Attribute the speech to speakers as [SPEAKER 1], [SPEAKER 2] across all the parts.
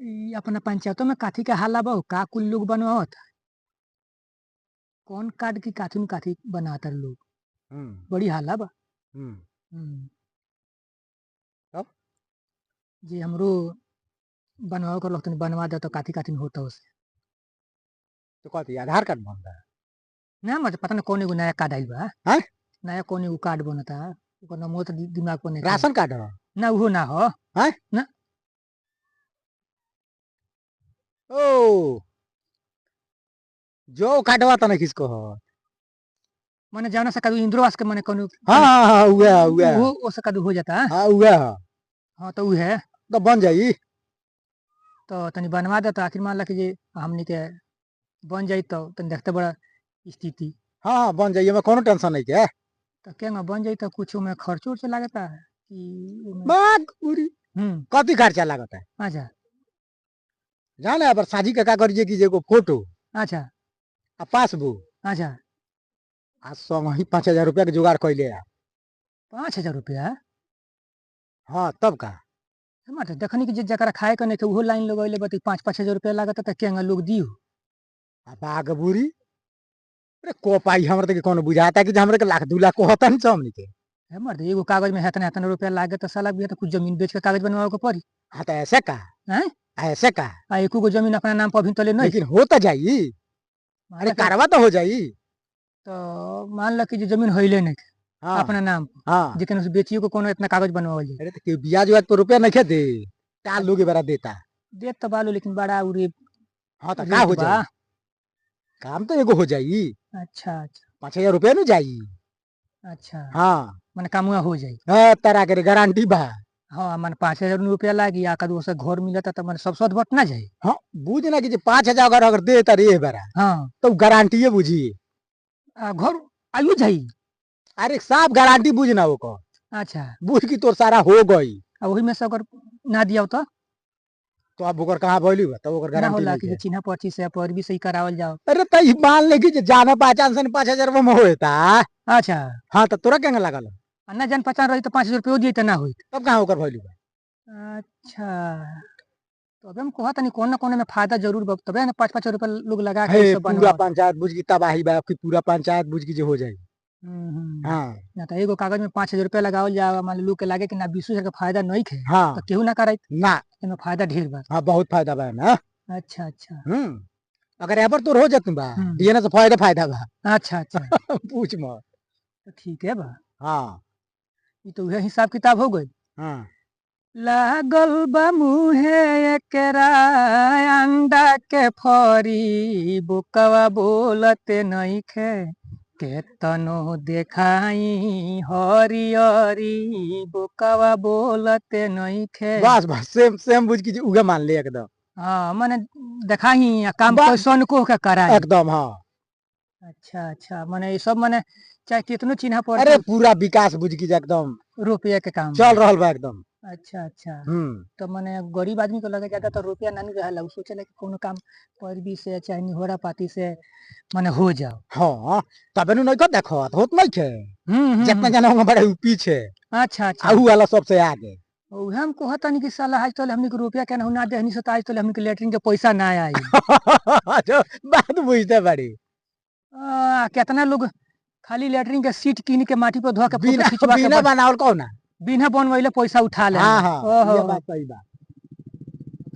[SPEAKER 1] ई अपना पंचायतों में काथी के हाला बा का कुल लोग बनवावत कौन कार्ड की काथी न काथी बनाता लोग
[SPEAKER 2] हम्म
[SPEAKER 1] बड़ी हाला बा।
[SPEAKER 2] हम्म
[SPEAKER 1] हम्म,
[SPEAKER 2] तब
[SPEAKER 1] जी हमरो बनवाओ कर लोग बनवा दे तो काथी काथी में होता उससे
[SPEAKER 2] तो कहती आधार कार्ड बनता है।
[SPEAKER 1] ना मुझे पता ना कौन एगो नया कार्ड आइल बा।
[SPEAKER 2] हैं?
[SPEAKER 1] नया कौन एगो कार्ड बनता ओकर नाम तो दिमाग पर नहीं
[SPEAKER 2] राशन कार्ड हो?
[SPEAKER 1] ना वो ना हो
[SPEAKER 2] हैं?
[SPEAKER 1] ना।
[SPEAKER 2] ओ जो कार्डवा तो नहीं किसको हो?
[SPEAKER 1] मैंने जाना से कभी इंद्रो आवास के मैंने कौन
[SPEAKER 2] हाँ हाँ हाँ हुआ है।
[SPEAKER 1] वो उससे कभी हो जाता है।
[SPEAKER 2] हाँ हुआ है।
[SPEAKER 1] हाँ तो वो है।
[SPEAKER 2] तो बन जाई।
[SPEAKER 1] तो तनी बनवा दे तो आखिर मान ला कि जे हमनी के बन जाई तो तनी देखते बड़ा स्थिति।
[SPEAKER 2] हाँ हाँ बन जाइए, मैं कोनो टेंशन नहीं है।
[SPEAKER 1] तो क्या बन जाई तो कुछ में खर्चो उर्चो लागता है कि ओमे।
[SPEAKER 2] बाग पूरी
[SPEAKER 1] हम्म।
[SPEAKER 2] कथी खर्चा लागत है?
[SPEAKER 1] अच्छा
[SPEAKER 2] जाने अब साजी के का करिए कि एगो फोटो
[SPEAKER 1] अच्छा
[SPEAKER 2] आ पासबुक
[SPEAKER 1] अच्छा।
[SPEAKER 2] आ संग ही 5,000 रुपया के जुगाड़ कैले आ।
[SPEAKER 1] 5,000 रुपया?
[SPEAKER 2] हाँ तब का।
[SPEAKER 1] हमारे तो देखनी कि जे जरा खाए का नहीं थे वो लाइन लगैले बती 5,000 5,000 रुपया लागत तो क्या लोग दी हो।
[SPEAKER 2] आ बाग बुरी अरे को पाई हमरा के कोनो बुझाता कि जे हमरा के लाख 2 लाख को होता नहीं हमनी के।
[SPEAKER 1] हमारे एगो कागज में हेतना हेतना रुपया लागे तो साला भी तो कुछ जमीन बेच के कागज बनवाओ के पड़ी।
[SPEAKER 2] हाँ तो ऐसे का।
[SPEAKER 1] हैं?
[SPEAKER 2] ऐसे का।
[SPEAKER 1] आ एको गो जमीन अपना नाम पर अभी तले नहीं
[SPEAKER 2] लेकिन हो तो जाई।
[SPEAKER 1] मान
[SPEAKER 2] अरे
[SPEAKER 1] ला कि
[SPEAKER 2] कारवा तो हो जाई।
[SPEAKER 1] तो मान ला कि जो जमीन होइले नहीं
[SPEAKER 2] हाँ
[SPEAKER 1] अपना नाम पर
[SPEAKER 2] हाँ।
[SPEAKER 1] लेकिन उस बेचियो को कोनो इतना कागज बनवावल जाई।
[SPEAKER 2] अरे तो कि ब्याज व्याज पर रुपया नहीं खेदे। टाल लोगे बड़ा देता।
[SPEAKER 1] देत तो बालू लेकिन बड़ा उरी
[SPEAKER 2] हाँ तो का
[SPEAKER 1] रेट
[SPEAKER 2] हो
[SPEAKER 1] बा।
[SPEAKER 2] जाई? काम तो एगो हो जाई।
[SPEAKER 1] अच्छा अच्छा
[SPEAKER 2] 5,000 रुपया नहीं जाई।
[SPEAKER 1] अच्छा।
[SPEAKER 2] हाँ
[SPEAKER 1] मैंने कामुआ हो जाई।
[SPEAKER 2] हाँ तारा के गारंटी बा।
[SPEAKER 1] हाँ मैंने 5,000 रुपया लागी आ कदू से घर मिलता तो मैंने सब सद बट ना जाई।
[SPEAKER 2] हाँ बुझ ना कि जे 5,000 अगर दे तारे बड़ा
[SPEAKER 1] हाँ
[SPEAKER 2] तो गारंटी बुझिए।
[SPEAKER 1] घर आयु जाई।
[SPEAKER 2] अरे साफ गारंटी बुझ ना वो को।
[SPEAKER 1] अच्छा
[SPEAKER 2] बुझ की तोर सारा हो गई।
[SPEAKER 1] अब वही में से अगर ना दिया तो
[SPEAKER 2] तो अब ओकर कहाँ बोली बा तो ओकर
[SPEAKER 1] ना
[SPEAKER 2] गारंटी
[SPEAKER 1] होला
[SPEAKER 2] नहीं
[SPEAKER 1] कि जे
[SPEAKER 2] है।
[SPEAKER 1] चिन्हा पर्ची से पर भी सही करावल जाओ।
[SPEAKER 2] अरे तो ई मान ले कि जे जाना पहचान से 5,000 में होता।
[SPEAKER 1] अच्छा
[SPEAKER 2] हाँ तो तोरा क्या लागल?
[SPEAKER 1] आ ना जान पहचान रही तो 5,000 रुपये दिए तो ना होई।
[SPEAKER 2] तब कहाँ ओकर भइली बा?
[SPEAKER 1] अच्छा तो अबे हम कहत नहीं कौन ना कौन में फायदा जरूर बा तबे ना 5-5 रुपया लोग लगा के
[SPEAKER 2] हे
[SPEAKER 1] ई सब
[SPEAKER 2] पूरा
[SPEAKER 1] बनवाओ।
[SPEAKER 2] पंचायत बुझ की तबाही बा कि पूरा पंचायत बुझ की जे हो जाई। हाँ
[SPEAKER 1] ना तो एगो कागज में 5,000 रुपया लगावल जाओ मान लो लोग के लागे कि ना 20,000 का फायदा नहीं खे तो
[SPEAKER 2] हाँ
[SPEAKER 1] केहू ना कराई।
[SPEAKER 2] ना।
[SPEAKER 1] इनमें फायदा ढेर बा।
[SPEAKER 2] हाँ बहुत फायदा बा ना।
[SPEAKER 1] अच्छा अच्छा।
[SPEAKER 2] अगर एबर तोर हो जात बा
[SPEAKER 1] हम्म।
[SPEAKER 2] डीएनए से फायदा फायदा बा।
[SPEAKER 1] अच्छा अच्छा
[SPEAKER 2] पूछ मत।
[SPEAKER 1] तो ठीक है बा।
[SPEAKER 2] हाँ
[SPEAKER 1] ये तो वह हिसाब किताब हो गई।
[SPEAKER 2] हाँ
[SPEAKER 1] लागल बा मुहे एकरा अंडा के फरी बुकवा बोलते नइखे केतनो देखाई हरियरी बुकवा बोलते नइखे।
[SPEAKER 2] बस बस सेम सेम बुझ की जे उगे मान ले एकदम।
[SPEAKER 1] हाँ मैंने देखाई आ काम
[SPEAKER 2] बस
[SPEAKER 1] कैसन को के कराई।
[SPEAKER 2] एकदम हाँ।
[SPEAKER 1] अच्छा अच्छा मैंने ये सब मैंने चाहे कितनो चिन्हा
[SPEAKER 2] अरे
[SPEAKER 1] पर्ची
[SPEAKER 2] पूरा विकास बुझ की जे एकदम
[SPEAKER 1] रुपया के काम बा।
[SPEAKER 2] चल रहल बा एकदम।
[SPEAKER 1] अच्छा अच्छा।
[SPEAKER 2] हम्म
[SPEAKER 1] तो मैंने गरीब आदमी को लगे ज्यादा तो रुपया नहीं रहला उ सोचेला कि कोनो काम पैरवी से चाहे निहोरा पाती से मैंने हो जाओ।
[SPEAKER 2] हाँ तबे नु नहीं को देखो होत नहीं खे। जितना
[SPEAKER 1] हम्म।
[SPEAKER 2] जना होंगे बड़े पीछे
[SPEAKER 1] अच्छा अच्छा।
[SPEAKER 2] आहू वाला सबसे आगे।
[SPEAKER 1] उहे हम कहता नहीं कि साला आज तले हमनी के रुपया के ना देहनी से तो आज तले हमनी के लेटरिन के पैसा ना आई।
[SPEAKER 2] जो बात बुझते बड़ी।
[SPEAKER 1] कितना लोग खाली लेटरिन के सीट कीन के माटी पर धो के फोटो
[SPEAKER 2] बिना
[SPEAKER 1] खिंचवा के
[SPEAKER 2] बिना बनावल कौन ना।
[SPEAKER 1] बिना बनवैले पैसा उठा
[SPEAKER 2] हाँ
[SPEAKER 1] लेला।
[SPEAKER 2] हाँ
[SPEAKER 1] ओहो
[SPEAKER 2] ये बात सही बा।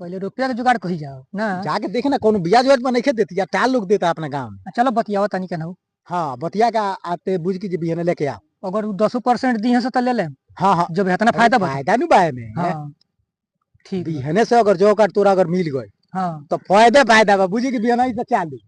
[SPEAKER 1] पहले रुपया के जुगाड़ कही जाओ ना।
[SPEAKER 2] जाके देखे ना कोनो ब्याज व्याज में नहीं देती या टाल लोग देता अपने गाँव में।
[SPEAKER 1] चलो बतियाओ तनी केनाहू।
[SPEAKER 2] हाँ बतिया का आते बुझ की जे बिहने लेके आ।
[SPEAKER 1] अगर 10% दिए से तो ले ले
[SPEAKER 2] हाँ हाँ।
[SPEAKER 1] जब इतना
[SPEAKER 2] अरे
[SPEAKER 1] फायदा बता।
[SPEAKER 2] फायदा नु बाय में
[SPEAKER 1] हाँ ठीक बा।
[SPEAKER 2] बिहने से अगर जो कर तोरा अगर मिल गई
[SPEAKER 1] हाँ
[SPEAKER 2] तो फायदे फायदा बा बुझी की बिहना ही तो चालू।